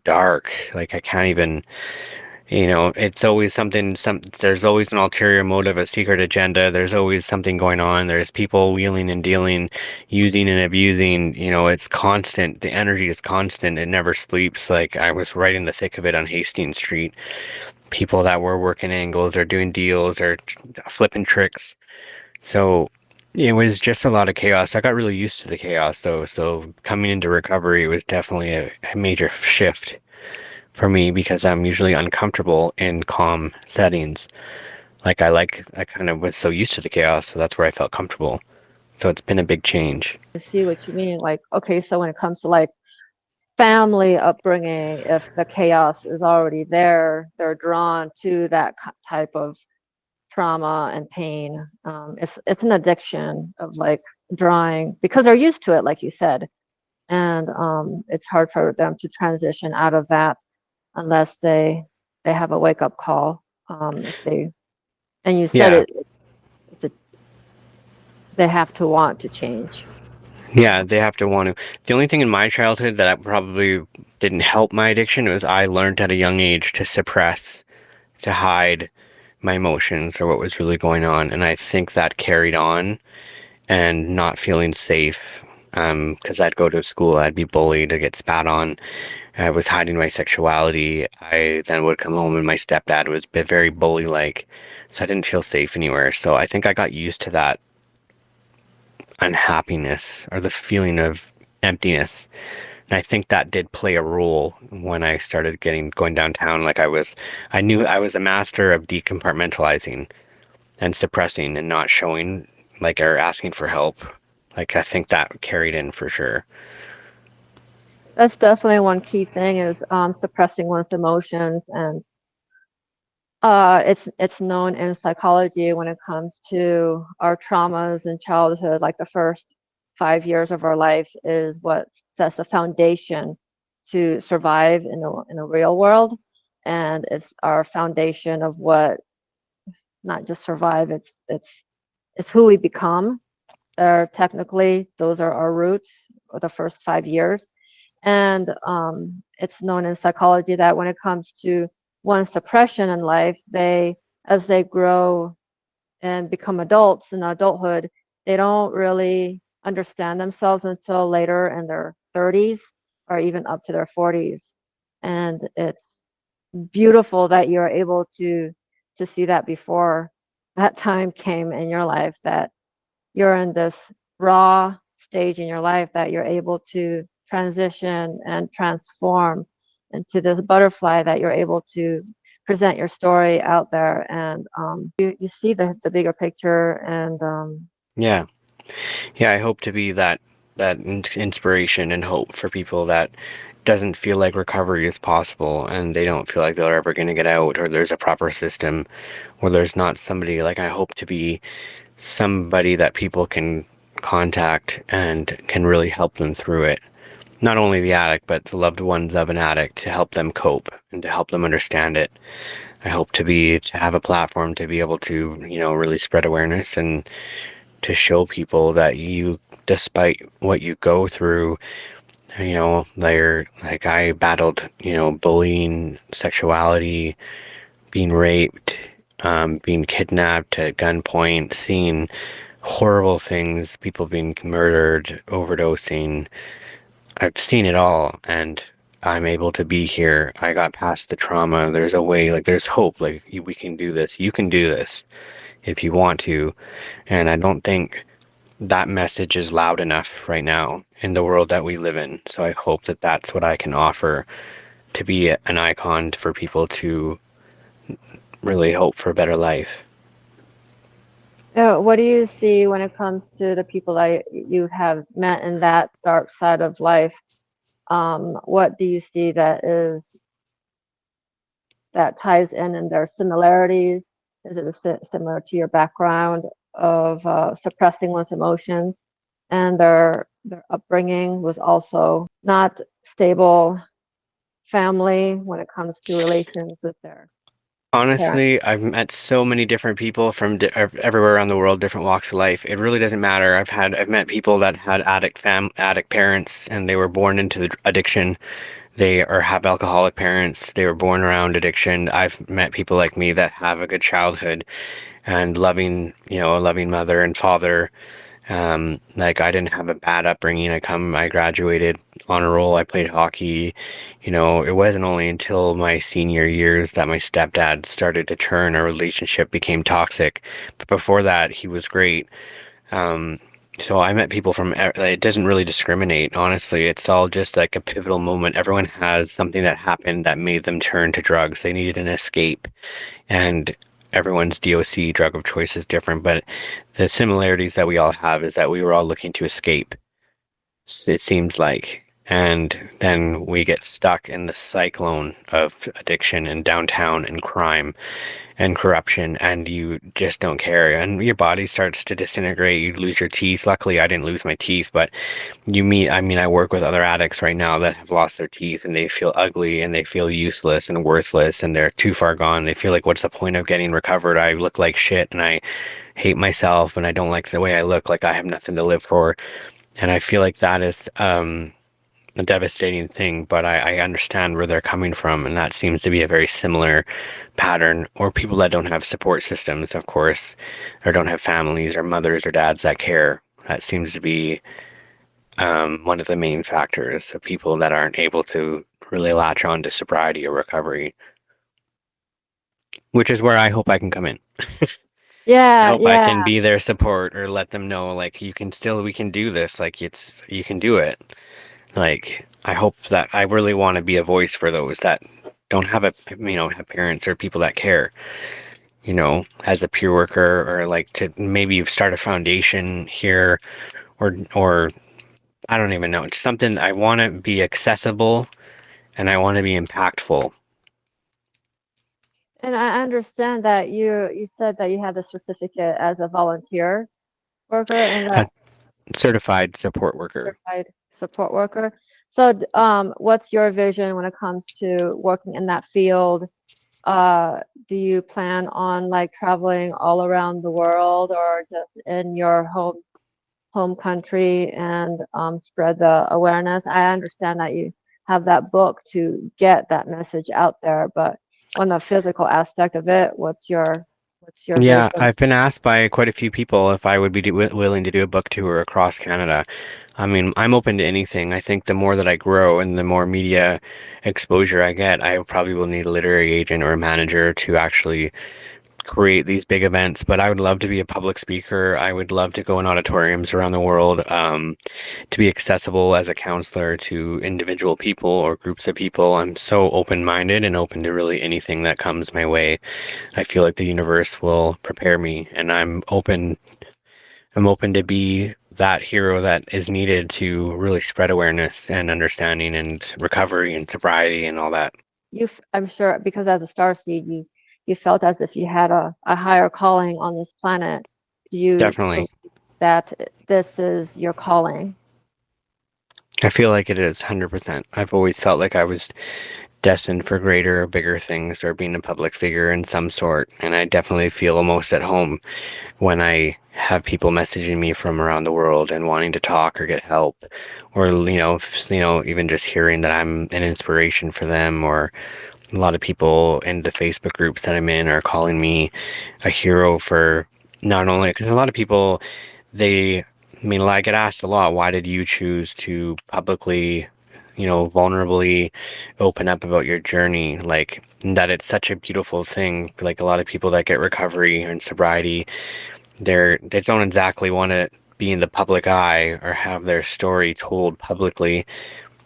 dark. Like I can't even, it's always there's always an ulterior motive, a secret agenda. There's always something going on. There's people wheeling and dealing, using and abusing. It's constant. The energy is constant. It never sleeps. Like I was right in the thick of it on Hastings Street. People that were working angles or doing deals or flipping tricks. So it was just a lot of chaos. I got really used to the chaos though. So coming into recovery was definitely a major shift for me because I'm usually uncomfortable in calm settings. I kind of was so used to the chaos, so that's where I felt comfortable. So it's been a big change. I see what you mean. Like, okay, so when it comes to like family upbringing, if the chaos is already there, they're drawn to that type of trauma and pain. It's an addiction of like drawing because they're used to it, like you said, and it's hard for them to transition out of that unless they have a wake up call. If they and you said Yeah. it's a, they have to want to change. Yeah, they have to want to. The only thing in my childhood that I probably didn't help my addiction was I learned at a young age to suppress, to hide my emotions or what was really going on. And I think that carried on, and not feeling safe. Because I'd go to school, I'd be bullied, I'd get spat on. I was hiding my sexuality. I then would come home and my stepdad was very bully-like, so I didn't feel safe anywhere. So I think I got used to that unhappiness or the feeling of emptiness. And I think that did play a role when I started going downtown. I knew I was a master of decompartmentalizing and suppressing and not showing, like, or asking for help. Like, I think that carried in for sure. That's definitely one key thing is suppressing one's emotions, and it's known in psychology when it comes to our traumas in childhood, like the first 5 years of our life is what sets the foundation to survive in a real world, and it's our foundation of what not just survive, it's who we become. Technically, those are our roots, or the first 5 years. And it's known in psychology that when it comes to one's suppression in life, as they grow and become adults in adulthood, they don't really understand themselves until later in their 30s or even up to their 40s. And it's beautiful that you're able to see that before that time came in your life, that you're in this raw stage in your life, that you're able to transition and transform into this butterfly, that you're able to present your story out there, and you see the bigger picture, and Yeah. Yeah, I hope to be that inspiration and hope for people that doesn't feel like recovery is possible and they don't feel like they're ever going to get out or there's a proper system or there's not somebody like I hope to be somebody that people can contact and can really help them through it. Not only the addict, but the loved ones of an addict to help them cope and to help them understand it. I hope to have a platform to be able to, really spread awareness and to show people that despite what you go through, like I battled, bullying, sexuality, being raped, being kidnapped at gunpoint, seeing horrible things, people being murdered, overdosing. I've seen it all, and I'm able to be here. I got past the trauma. There's a way, like, there's hope. Like, we can do this. You can do this if you want to. And I don't think that message is loud enough right now in the world that we live in. So I hope that that's what I can offer to be an icon for people to really hope for a better life. what do you see when it comes to the people that you have met in that dark side of life? What do you see that ties in their similarities? Is it similar to your background of suppressing one's emotions, and their upbringing was also not stable family when it comes to relations with their parents? Honestly, I've met so many different people from everywhere around the world, different walks of life. It really doesn't matter. I've met people that had addict parents, and they were born into the addiction. They or have alcoholic parents. They were born around addiction. I've met people like me that have a good childhood and a loving mother and father. Like I didn't have a bad upbringing. I graduated on a roll. I played hockey. It wasn't only until my senior years that my stepdad started to turn. Our relationship became toxic. But before that, he was great. Um, so I met people it doesn't really discriminate, honestly. It's all just like a pivotal moment. Everyone has something that happened that made them turn to drugs. They needed an escape. And everyone's DOC drug of choice is different, but the similarities that we all have is that we were all looking to escape, it seems like. And then we get stuck in the cyclone of addiction and downtown and crime and corruption, and you just don't care. And your body starts to disintegrate. You lose your teeth. Luckily, I didn't lose my teeth, but I work with other addicts right now that have lost their teeth and they feel ugly and they feel useless and worthless and they're too far gone. They feel like, what's the point of getting recovered? I look like shit and I hate myself and I don't like the way I look, like I have nothing to live for. And I feel like that is a devastating thing, but I understand where they're coming from, and that seems to be a very similar pattern. Or people that don't have support systems, of course, or don't have families or mothers or dads that care. That seems to be one of the main factors of people that aren't able to really latch on to sobriety or recovery, which is where I hope I can come in. I Yeah, hope I yeah. can be their support or let them know, like, you can still, we can do this. Like, you can do it. Like, I hope that I really want to be a voice for those that don't have have parents or people that care, as a peer worker, or like to maybe start a foundation here, or I don't even know. It's something I want to be accessible and I want to be impactful. And I understand that you said that you had the certificate as a volunteer worker and A that certified support worker. certified support worker. So, what's your vision when it comes to working in that field? Uh, do you plan on like traveling all around the world or just in your home country and spread the awareness? I understand that you have that book to get that message out there, but on the physical aspect of it, what's your Yeah, vision? I've been asked by quite a few people if I would be willing to do a book tour across Canada. I mean, I'm open to anything. I think the more that I grow and the more media exposure I get, I probably will need a literary agent or a manager to actually create these big events. But I would love to be a public speaker. I would love to go in auditoriums around the world, to be accessible as a counselor to individual people or groups of people. I'm so open-minded and open to really anything that comes my way. I feel like the universe will prepare me, and I'm open to be that hero that is needed to really spread awareness and understanding and recovery and sobriety and all that. I'm sure because as a star seed, you felt as if you had a higher calling on this planet. Do you Definitely. believe that this is your calling? I feel like it is 100%. I've always felt like I was destined for greater or bigger things or being a public figure in some sort, and I definitely feel most at home when I have people messaging me from around the world and wanting to talk or get help, or even just hearing that I'm an inspiration for them, or a lot of people in the Facebook groups that I'm in are calling me a hero for not only because a lot of people they I mean, I get asked a lot, why did you choose to publicly, vulnerably open up about your journey? Like, that it's such a beautiful thing. Like, a lot of people that get recovery and sobriety, they don't exactly want to be in the public eye or have their story told publicly.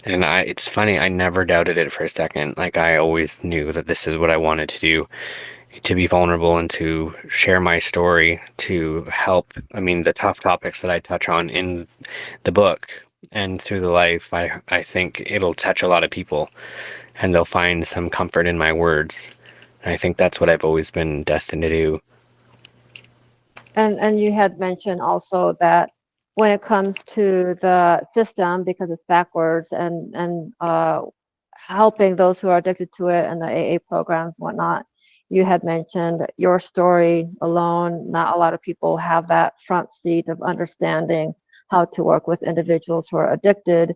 And it's funny, I never doubted it for a second. Like, I always knew that this is what I wanted to do, to be vulnerable and to share my story, to help. I mean, the tough topics that I touch on in the book and through the life, I think it'll touch a lot of people and they'll find some comfort in my words. I think that's what I've always been destined to do. And you had mentioned also that when it comes to the system, because it's backwards and helping those who are addicted to it and the AA programs, whatnot, you had mentioned your story alone. Not a lot of people have that front seat of understanding how to work with individuals who are addicted.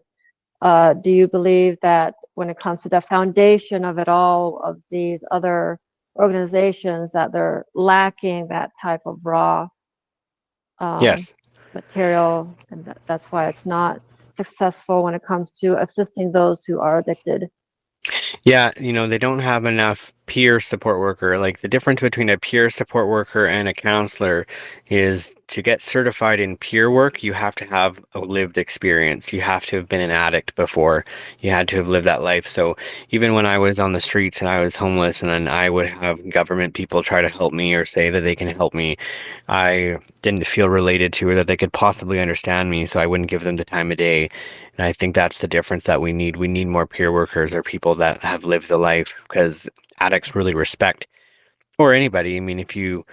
Do you believe that when it comes to the foundation of it all, of these other organizations, that they're lacking that type of raw um, Yes. material, and that's why it's not successful when it comes to assisting those who are addicted? Yeah, they don't have enough peer support worker. Like, the difference between a peer support worker and a counselor is to get certified in peer work, you have to have a lived experience. You have to have been an addict before. You had to have lived that life. So even when I was on the streets and I was homeless and then I would have government people try to help me or say that they can help me, I didn't feel related to or that they could possibly understand me, so I wouldn't give them the time of day. And I think that's the difference that we need. We need more peer workers or people that have lived the life, because addicts really respect, or anybody. I mean, if you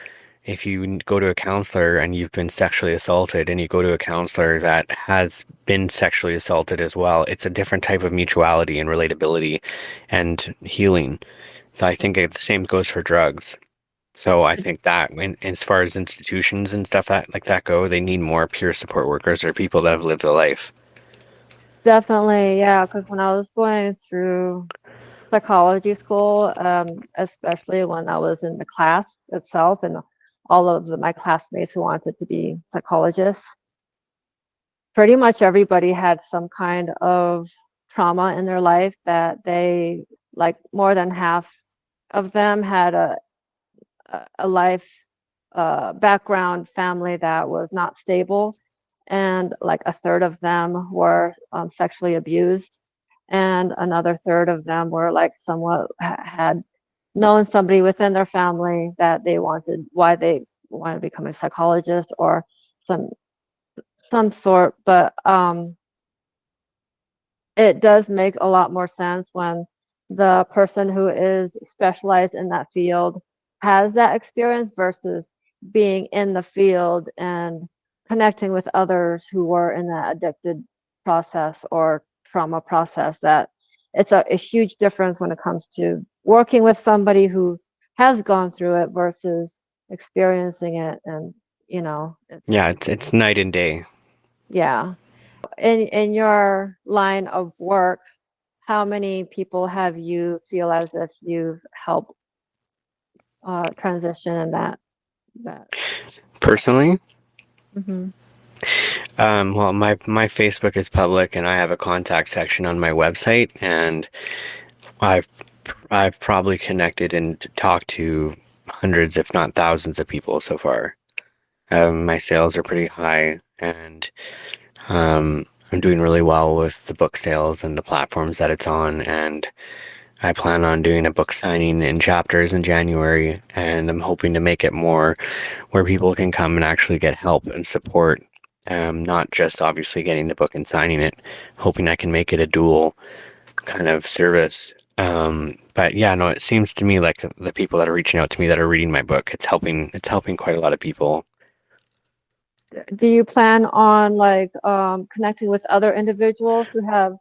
go to a counselor and you've been sexually assaulted and you go to a counselor that has been sexually assaulted as well, it's a different type of mutuality and relatability and healing. So I think the same goes for drugs. So I think that as far as institutions and stuff that like that go, they need more peer support workers or people that have lived the life. Definitely, yeah, because when I was going through psychology school, especially when I was in the class itself, and all of my classmates who wanted to be psychologists, pretty much everybody had some kind of trauma in their life that they, like more than half of them had a life background family that was not stable, and like a third of them were sexually abused, and another third of them were like somewhat had known somebody within their family that they wanted, why they wanted to become a psychologist or some some sort. But it does make a lot more sense when the person who is specialized in that field has that experience versus being in the field and connecting with others who were in that addicted process or trauma process. That it's a huge difference when it comes to working with somebody who has gone through it versus experiencing it. And it's Yeah, it's night and day. yeah. In your line of work, how many people have you feel as if you've helped transition in that? Personally, Hmm. well, my Facebook is public, and I have a contact section on my website, and I've I've probably connected and talked to hundreds, if not thousands, of people so far. My sales are pretty high, and I'm doing really well with the book sales and the platforms that it's on, and I plan on doing a book signing in chapters in January, and I'm hoping to make it more where people can come and actually get help and support. Not just obviously getting the book and signing it, hoping I can make it a dual kind of service. But yeah, no, it seems to me like the people that are reaching out to me that are reading my book, it's helping quite a lot of people. Do you plan on like connecting with other individuals who have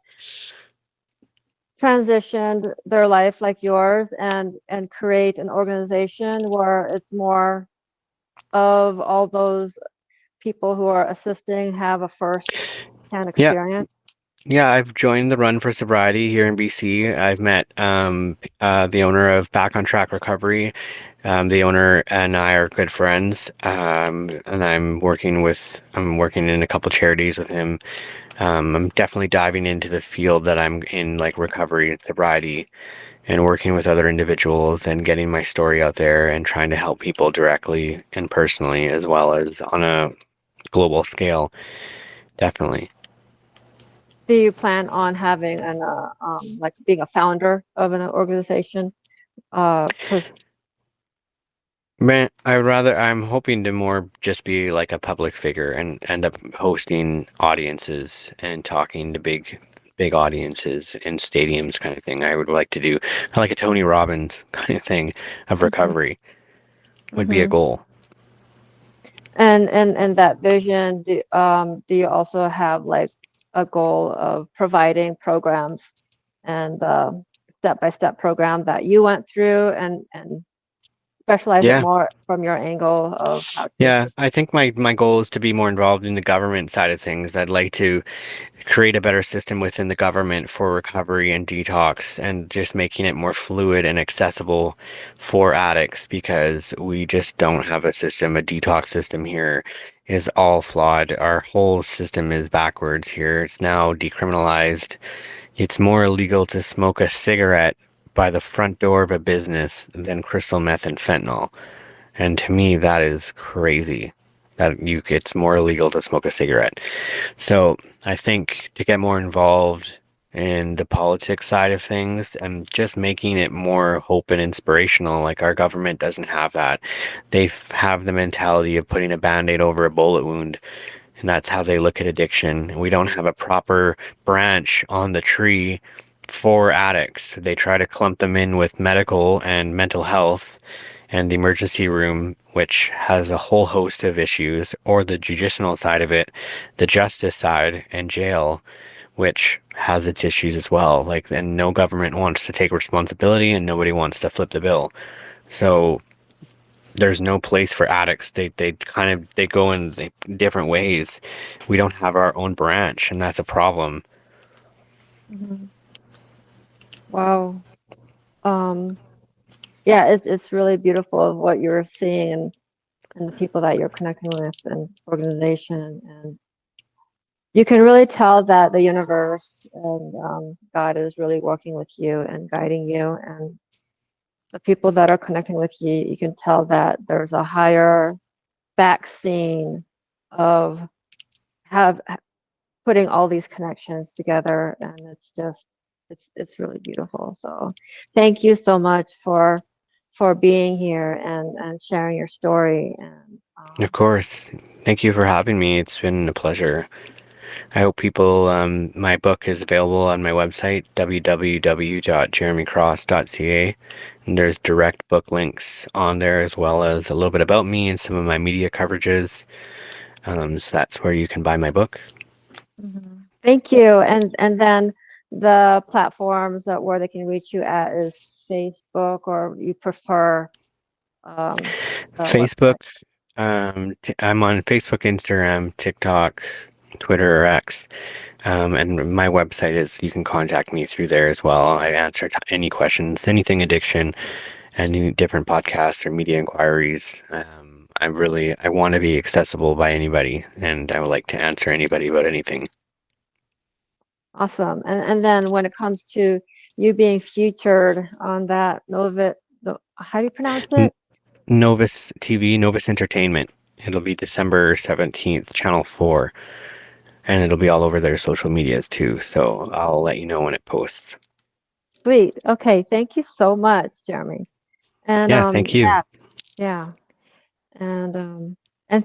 transitioned their life like yours and create an organization where it's more of all those people who are assisting have a first hand Yeah, experience? yeah, I've joined the Run for Sobriety here in BC. I've met the owner of Back on Track Recovery. The owner and I are good friends, and I'm working in a couple charities with him. I'm definitely diving into the field that I'm in, like recovery and sobriety, and working with other individuals and getting my story out there and trying to help people directly and personally, as well as on a global scale. Definitely. Do you plan on having an like being a founder of an organization? Because Man, I'm hoping to more just be like a public figure and end up hosting audiences and talking to big audiences in stadiums kind of thing. I would like to do like a Tony Robbins kind of thing of hmm recovery would be a hmm goal. and that vision, do you also have like a goal of providing programs and step-by-step program that you went through and specialize it Yeah. more from your angle of how to Yeah, I think my goal is to be more involved in the government side of things. I'd like to create a better system within the government for recovery and detox and just making it more fluid and accessible for addicts because we just don't have a system. A detox system here is all flawed. Our whole system is backwards here. It's now decriminalized. It's more illegal to smoke a cigarette by the front door of a business than crystal meth and fentanyl. And to me, that is crazy. It's more illegal to smoke a cigarette. So I think to get more involved in the politics side of things and just making it more hope and inspirational, like our government doesn't have that. Have the mentality of putting a band-aid over a bullet wound, and that's how they look at addiction. We don't have a proper branch on the tree for addicts. They try to clump them in with medical and mental health and the emergency room, which has a whole host of issues, or the judicial side of it, the justice side, and jail, which has its issues as well. Like, and no government wants to take responsibility, and nobody wants to flip the bill. So there's no place for addicts. They go in different ways. We don't have our own branch, and that's a problem. Mhm. Wow. Um, yeah, it's really beautiful of what you're seeing and the people that you're connecting with and organization and you can really tell that the universe and God is really working with you and guiding you, and the people that are connecting with you, you can tell that there's a higher vaccine of have putting all these connections together, and it's just it's really beautiful. So thank you so much for being here and sharing your story. And Of course. Thank you for having me. It's been a pleasure. I hope people, my book is available on my website, www.jeremycross.ca. And there's direct book links on there, as well as a little bit about me and some of my media coverages. So that's where you can buy my book. thank you. And then the platforms that where they can reach you at is Facebook, or you prefer the Facebook, website? I'm on Facebook, Instagram, TikTok, Twitter, or X. And my website is, you can contact me through there as well. I answer any questions, anything addiction, any different podcasts or media inquiries. I want to be accessible by anybody, and I would like to answer anybody about anything. Awesome. And then when it comes to you being featured on that Nova, how do you pronounce N- it? Novus TV, Novus Entertainment. It'll be December 17th, Channel 4, and it'll be all over their social medias too. So I'll let you know when it posts. Sweet. Okay. Thank you so much, Jeremy. And Yeah, thank you. yeah, yeah. And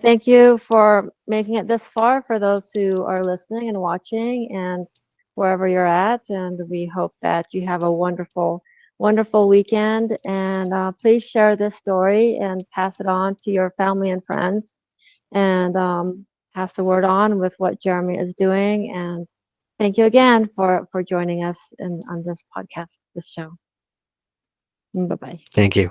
thank you for making it this far, for those who are listening and watching and wherever you're at. And we hope that you have a wonderful, wonderful weekend. And please share this story and pass it on to your family and friends, and pass the word on with what Jeremy is doing. And thank you again for joining us on this podcast, this show. Bye bye. Thank you.